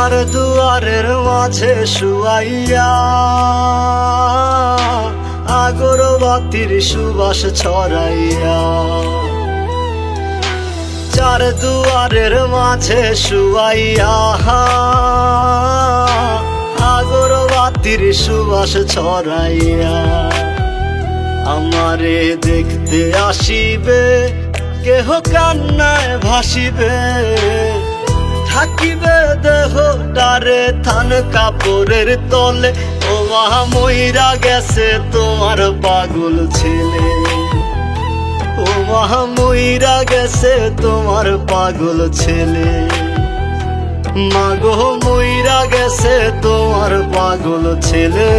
চার দুয়ারের মাঝে শুয়াইয়া আগরবাতির সুবাস ছড়াইয়া, চার দুয়ারের মাঝে শুয়াইয়া আগরবাতির সুবাস ছড়াইয়া, আমারে দেখতে আসিবে কেহ কান্নায় ভাসিবে, থাকিবে দেহ ডারে থান কাপড়ের তলে। ও মা মইরা গেছে তোমার পাগল ছেলে, ও মা মইরা গেছে তোমার পাগল ছেলে, মাগো মইরা গেছে তোমার পাগল ছেলে।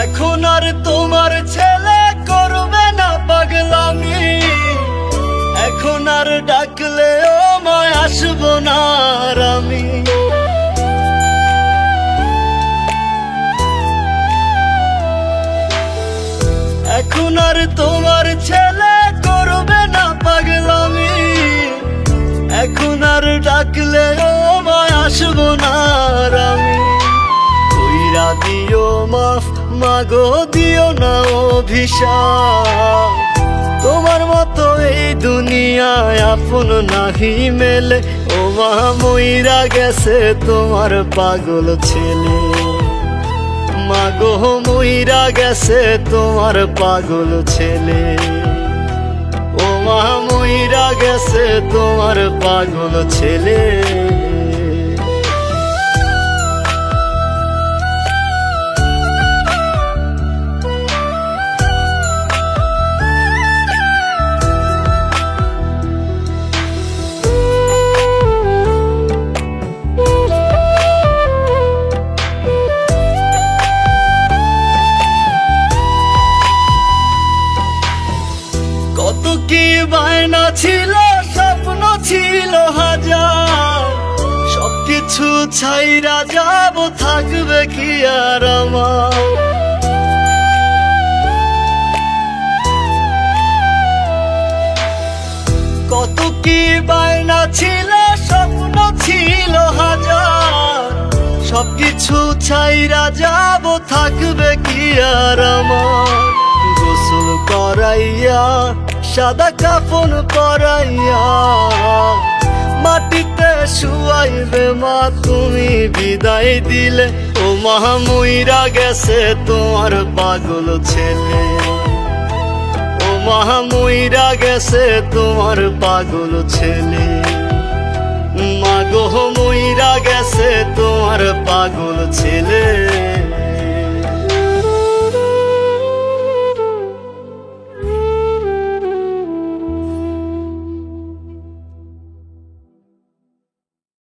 এখন আর তোমার ছেলে করবে না পাগলামি, এখন আর ডাকলেও মায় আসবো না আর আমি। এখন আর তোমার ছেলে করবে না পাগলামি, এখন আর ডাকলেও মায় আসবো না আর আমি। কইরা দিও মাফ মাগো, দিও না অভিশাপ, তোমার মতো এই দুনিয়ায় আপন নাহি মেলে। ও মা মইরা গেছে তোমার পাগল ছেলে, মাগো মইরা গেছে তোমার পাগল ছেলে, ও মা মইরা গেছে তোমার পাগল ছেলে। কত কি বায়না ছিল, স্বপ্ন ছিল হাজার, সবকিছু ছাইরা যাব, থাকবে কি আর আমার। কত কি বায়না ছিল, স্বপ্ন ছিল হাজার, সবকিছু ছাইরা যাব, থাকবে কি আর আমার। গোসল করাইয়া সাদা কাফন পরাইয়া মাটিতে শুয়াইবে মা তুমি বিদায় দিলে। ও মা মইরা গেছে তোমার পাগল ছেলে, ও মা মইরা গেছে তোমার পাগল ছেলে, মাগো মইরা গেছে তোমার পাগল ছেলে।